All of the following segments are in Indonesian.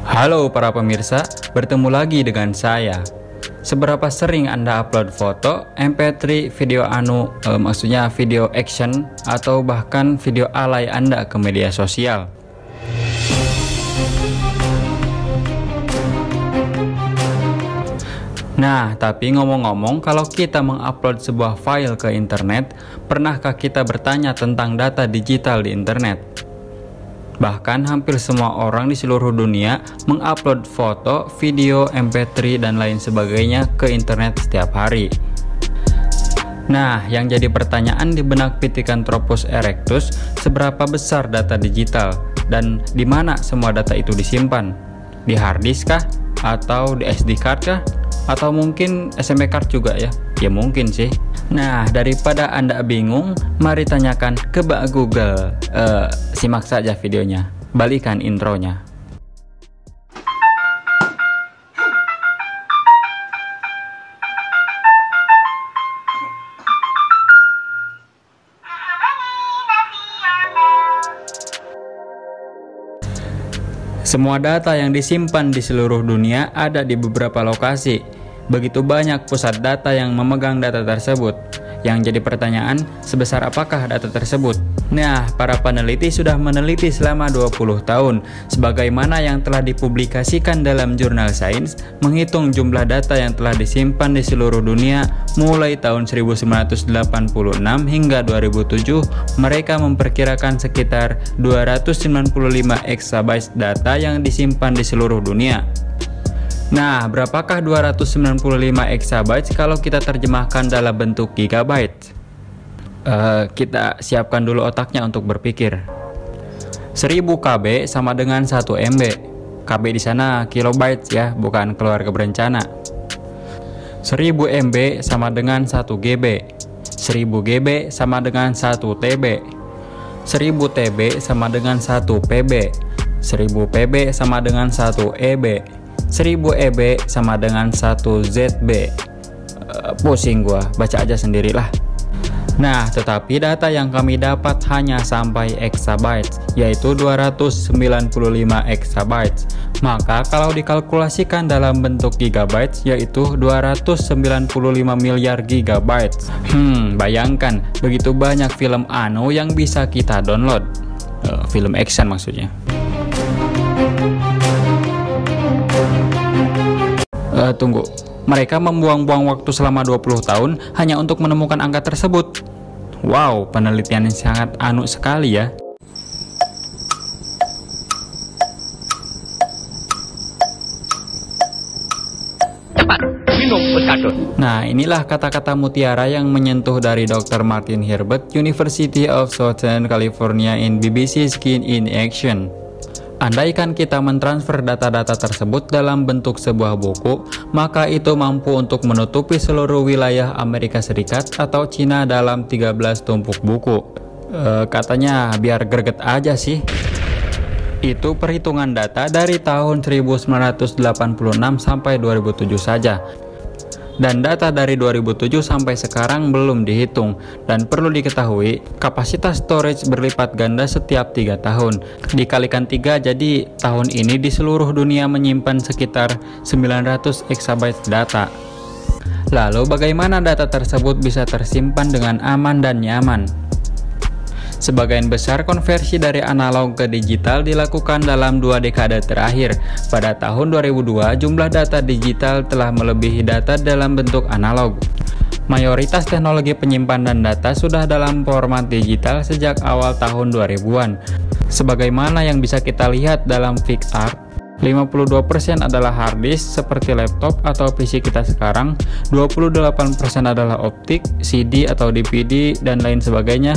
Halo para pemirsa, bertemu lagi dengan saya. Seberapa sering Anda upload foto, MP3, video maksudnya video action atau bahkan video alay Anda ke media sosial? Nah, tapi ngomong-ngomong, kalau kita mengupload sebuah file ke internet, pernahkah kita bertanya tentang data digital di internet? Bahkan hampir semua orang di seluruh dunia mengupload foto, video, MP3, dan lain sebagainya ke internet setiap hari. Nah, yang jadi pertanyaan di benak Pithecanthropus erectus, seberapa besar data digital dan di mana semua data itu disimpan? Di hard disk kah? Atau di SD card kah? Atau mungkin SMP card juga ya? Ya mungkin sih. Nah, daripada Anda bingung, mari tanyakan ke Mbak Google. Simak saja videonya. Balikan intronya. Semua data yang disimpan di seluruh dunia ada di beberapa lokasi. Begitu banyak pusat data yang memegang data tersebut. Yang jadi pertanyaan, sebesar apakah data tersebut? Nah, para peneliti sudah meneliti selama 20 tahun, sebagaimana yang telah dipublikasikan dalam jurnal sains, menghitung jumlah data yang telah disimpan di seluruh dunia mulai tahun 1986 hingga 2007, mereka memperkirakan sekitar 295 exabyte data yang disimpan di seluruh dunia. Nah, berapakah 295 exabyte kalau kita terjemahkan dalam bentuk gigabyte? Kita siapkan dulu otaknya untuk berpikir. 1000 KB sama dengan 1 MB. KB di sana kilobyte ya, bukan keluarga berencana. 1000 MB sama dengan 1 GB. 1000 GB sama dengan 1 TB. 1000 TB sama dengan 1 PB. 1000 PB sama dengan 1 EB. 1000 EB sama dengan 1 ZB. Pusing gua, baca aja sendirilah. Nah, tetapi data yang kami dapat hanya sampai exabyte, yaitu 295 exabyte. Maka kalau dikalkulasikan dalam bentuk gigabyte, yaitu 295 miliar gigabyte. Bayangkan, begitu banyak film yang bisa kita download. Film action maksudnya. Tunggu, mereka membuang-buang waktu selama 20 tahun hanya untuk menemukan angka tersebut. Wow, penelitian yang sangat sekali ya. Cepat, minum betadun. Nah, inilah kata-kata mutiara yang menyentuh dari Dr. Martin Herbert, University of Southern California in BBC Skin in Action. Andaikan kita mentransfer data-data tersebut dalam bentuk sebuah buku, maka itu mampu untuk menutupi seluruh wilayah Amerika Serikat atau Cina dalam 13 tumpuk buku. Katanya biar greget aja sih. Itu perhitungan data dari tahun 1986 sampai 2007 saja. Dan data dari 2007 sampai sekarang belum dihitung. Dan perlu diketahui, kapasitas storage berlipat ganda setiap 3 tahun. Dikalikan 3, jadi tahun ini di seluruh dunia menyimpan sekitar 900 exabyte data. Lalu bagaimana data tersebut bisa tersimpan dengan aman dan nyaman? Sebagian besar konversi dari analog ke digital dilakukan dalam 2 dekade terakhir. Pada tahun 2002, jumlah data digital telah melebihi data dalam bentuk analog. Mayoritas teknologi penyimpanan data sudah dalam format digital sejak awal tahun 2000-an. Sebagaimana yang bisa kita lihat dalam PicArt, 52% adalah hard disk seperti laptop atau PC kita sekarang, 28% adalah optik, CD atau DVD, dan lain sebagainya.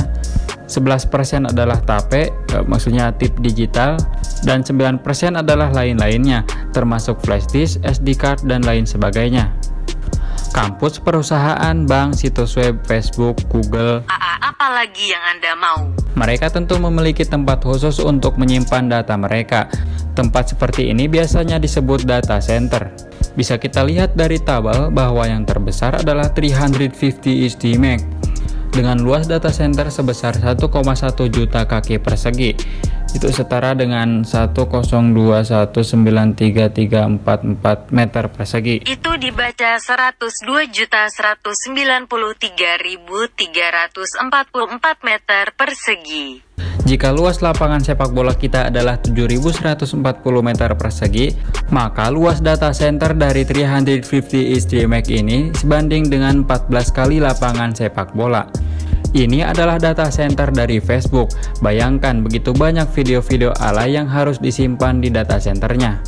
11% adalah tape, maksudnya tip digital, dan 9% adalah lain-lainnya, termasuk flash disk, SD card, dan lain sebagainya. Kampus, perusahaan, bank, situs web, Facebook, Google, Apalagi yang Anda mau? mereka tentu memiliki tempat khusus untuk menyimpan data mereka. Tempat seperti ini biasanya disebut data center. Bisa kita lihat dari tabel bahwa yang terbesar adalah 350 HD Mac. dengan luas data center sebesar 1,1 juta kaki persegi. Itu setara dengan 102193344 meter persegi. Itu dibaca 102.193.344 meter persegi. Jika luas lapangan sepak bola kita adalah 7.140 meter persegi, maka luas data center dari 350 East DreamHack ini sebanding dengan 14 kali lapangan sepak bola. Ini adalah data center dari Facebook. Bayangkan begitu banyak video-video alay yang harus disimpan di data centernya.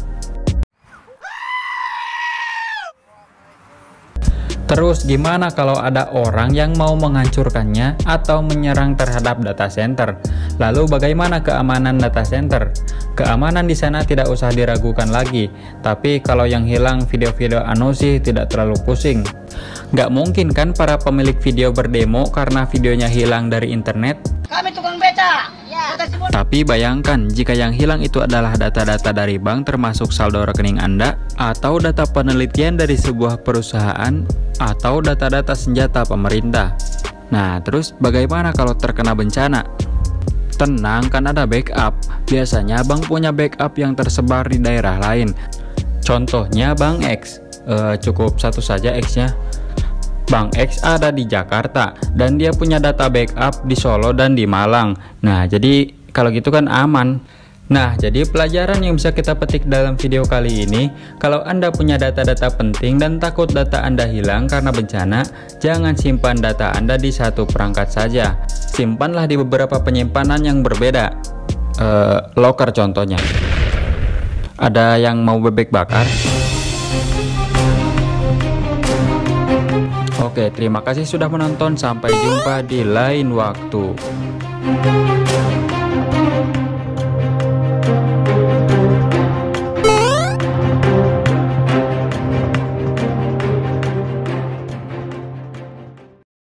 Terus gimana kalau ada orang yang mau menghancurkannya atau menyerang terhadap data center? Lalu bagaimana keamanan data center? Keamanan di sana tidak usah diragukan lagi. Tapi kalau yang hilang video-video anu sih tidak terlalu pusing. Nggak mungkin kan para pemilik video berdemo karena videonya hilang dari internet? Kami tukang beca. Tapi bayangkan jika yang hilang itu adalah data-data dari bank termasuk saldo rekening Anda, atau data penelitian dari sebuah perusahaan, atau data-data senjata pemerintah. Nah, terus bagaimana kalau terkena bencana? Tenang, kan ada backup. Biasanya bank punya backup yang tersebar di daerah lain. Contohnya Bank X. Cukup satu saja X-nya. Bank X ada di Jakarta dan dia punya data backup di Solo dan di Malang. Nah, jadi kalau gitu kan aman. Nah, jadi pelajaran yang bisa kita petik dalam video kali ini, kalau Anda punya data-data penting dan takut data Anda hilang karena bencana, jangan simpan data Anda di satu perangkat saja. Simpanlah di beberapa penyimpanan yang berbeda. Locker contohnya. Ada yang mau bebek bakar? Oke, terima kasih sudah menonton. Sampai jumpa di lain waktu.